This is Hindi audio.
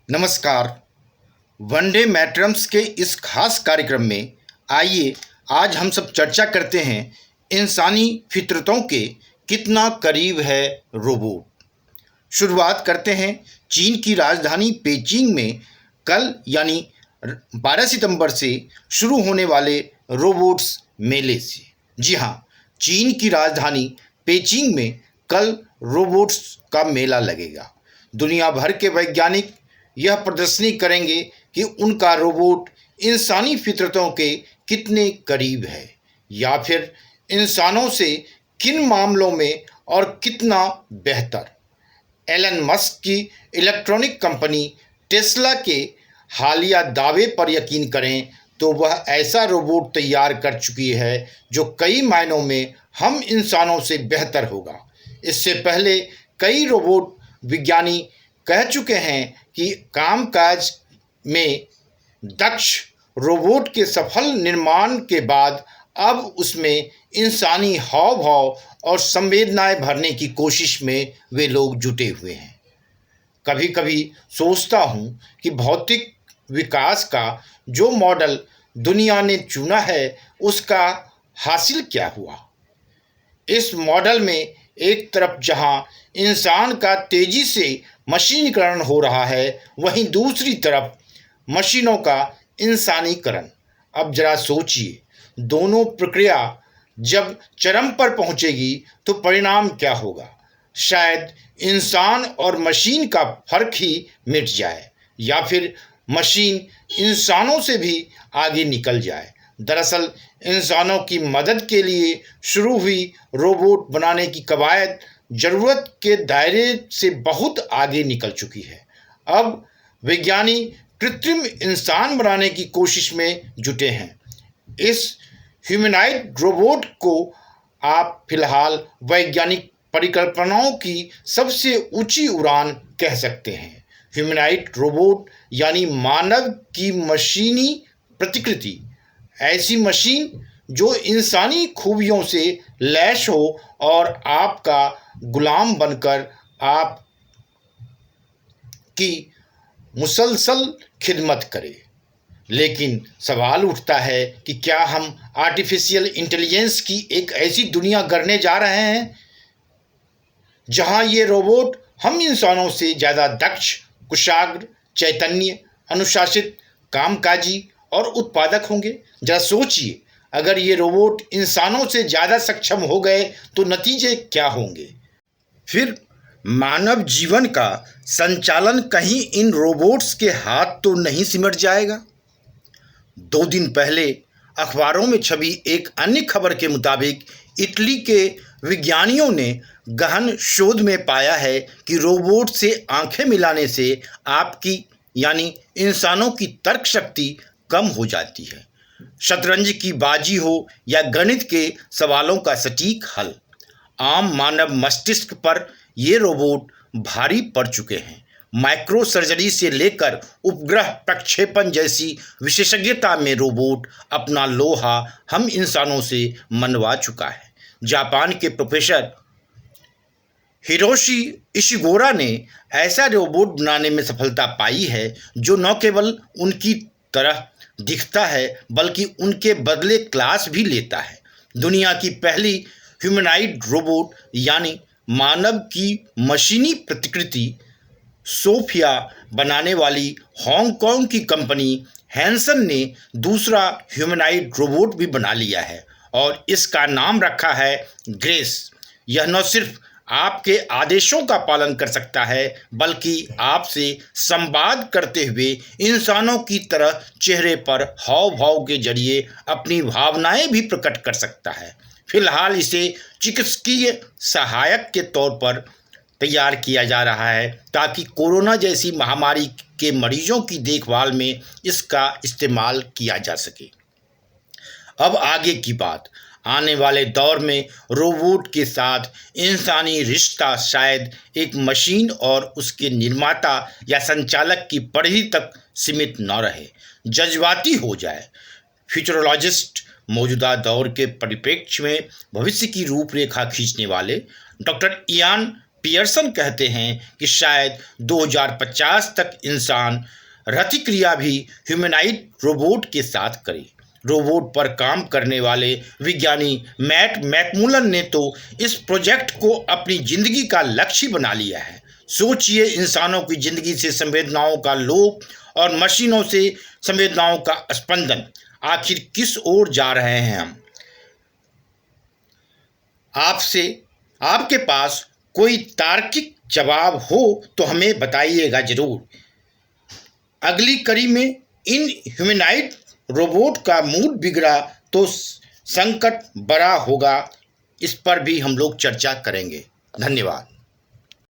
नमस्कार। वनडे मैट्रम्स के इस खास कार्यक्रम में आइए आज हम सब चर्चा करते हैं इंसानी फितरतों के कितना करीब है रोबोट। शुरुआत करते हैं चीन की राजधानी पेजिंग में कल यानी 12 सितंबर से शुरू होने वाले रोबोट्स मेले से। जी हाँ, चीन की राजधानी पेजिंग में कल रोबोट्स का मेला लगेगा। दुनिया भर के वैज्ञानिक यह प्रदर्शनी करेंगे कि उनका रोबोट इंसानी फितरतों के कितने करीब है या फिर इंसानों से किन मामलों में और कितना बेहतर। एलन मस्क की इलेक्ट्रॉनिक कंपनी टेस्ला के हालिया दावे पर यकीन करें तो वह ऐसा रोबोट तैयार कर चुकी है जो कई मायनों में हम इंसानों से बेहतर होगा। इससे पहले कई रोबोट विज्ञानी कह चुके हैं कि कामकाज में दक्ष रोबोट के सफल निर्माण के बाद अब उसमें इंसानी हाव भाव और संवेदनाएं भरने की कोशिश में वे लोग जुटे हुए हैं। कभी कभी सोचता हूँ कि भौतिक विकास का जो मॉडल दुनिया ने चुना है उसका हासिल क्या हुआ। इस मॉडल में एक तरफ जहां इंसान का तेजी से मशीनीकरण हो रहा है, वहीं दूसरी तरफ मशीनों का इंसानीकरण। अब जरा सोचिए, दोनों प्रक्रिया जब चरम पर पहुंचेगी तो परिणाम क्या होगा। शायद इंसान और मशीन का फर्क ही मिट जाए या फिर मशीन इंसानों से भी आगे निकल जाए। दरअसल इंसानों की मदद के लिए शुरू हुई रोबोट बनाने की कवायद जरूरत के दायरे से बहुत आगे निकल चुकी है। अब विज्ञानी कृत्रिम इंसान बनाने की कोशिश में जुटे हैं। इस ह्यूमनॉइड रोबोट को आप फिलहाल वैज्ञानिक परिकल्पनाओं की सबसे ऊंची उड़ान कह सकते हैं। ह्यूमनॉइड रोबोट यानी मानव की मशीनी प्रतिकृति, ऐसी मशीन जो इंसानी खूबियों से लैस हो और आपका गुलाम बनकर आपकी मुसलसल खिदमत करे। लेकिन सवाल उठता है कि क्या हम आर्टिफिशियल इंटेलिजेंस की एक ऐसी दुनिया गढ़ने जा रहे हैं जहां ये रोबोट हम इंसानों से ज़्यादा दक्ष, कुशाग्र, चैतन्य, अनुशासित, कामकाजी और उत्पादक होंगे। जरा सोचिए, अगर ये रोबोट इंसानों से ज़्यादा सक्षम हो गए तो नतीजे क्या होंगे। फिर मानव जीवन का संचालन कहीं इन रोबोट्स के हाथ तो नहीं सिमट जाएगा। 2 दिन पहले अखबारों में छपी एक अन्य खबर के मुताबिक इटली के विज्ञानियों ने गहन शोध में पाया है कि रोबोट से आंखें मिलाने से आपकी यानी इंसानों की तर्क शक्ति कम हो जाती है। शतरंज की बाजी हो या गणित के सवालों का सटीक हल, आम मानव मस्तिष्क पर ये रोबोट भारी पड़ चुके हैं। माइक्रो सर्जरी से लेकर उपग्रह प्रक्षेपण जैसी विशेषज्ञता में रोबोट अपना लोहा हम इंसानों से मनवा चुका है। जापान के प्रोफेसर हिरोशी इशिगोरा ने ऐसा रोबोट बनाने में सफलता पाई है जो न केवल उनकी तरह दिखता है बल्कि उनके बदले क्लास भी लेता है। दुनिया की पहली ह्यूमनॉइड रोबोट यानी मानव की मशीनी प्रतिकृति सोफिया बनाने वाली हांगकांग की कंपनी हैंसन ने दूसरा ह्यूमनॉइड रोबोट भी बना लिया है और इसका नाम रखा है ग्रेस। यह न सिर्फ आपके आदेशों का पालन कर सकता है बल्कि आपसे संवाद करते हुए इंसानों की तरह चेहरे पर हाव भाव के जरिए अपनी भावनाएं भी प्रकट कर सकता है। फिलहाल इसे चिकित्सकीय सहायक के तौर पर तैयार किया जा रहा है ताकि कोरोना जैसी महामारी के मरीजों की देखभाल में इसका इस्तेमाल किया जा सके। अब आगे की बात, आने वाले दौर में रोबोट के साथ इंसानी रिश्ता शायद एक मशीन और उसके निर्माता या संचालक की परिधि तक सीमित न रहे, जज्बाती हो जाए। फ्यूचरोलॉजिस्ट मौजूदा दौर के परिप्रेक्ष्य में भविष्य की रूपरेखा खींचने वाले डॉक्टर इयान पियर्सन कहते हैं कि शायद 2050 तक इंसान रतिक्रिया भी ह्यूमनाइड रोबोट के साथ करे। रोबोट पर काम करने वाले विज्ञानी मैट मैकमुलन ने तो इस प्रोजेक्ट को अपनी जिंदगी का लक्ष्य बना लिया है। सोचिए, इंसानों की जिंदगी से संवेदनाओं का लोप और मशीनों से संवेदनाओं का स्पंदन, आखिर किस ओर जा रहे हैं हम? आपके पास कोई तार्किक जवाब हो तो हमें बताइएगा जरूर। अगली कड़ी में इन ह्यूमनाइड रोबोट का मूड बिगड़ा तो संकट बड़ा होगा, इस पर भी हम लोग चर्चा करेंगे। धन्यवाद।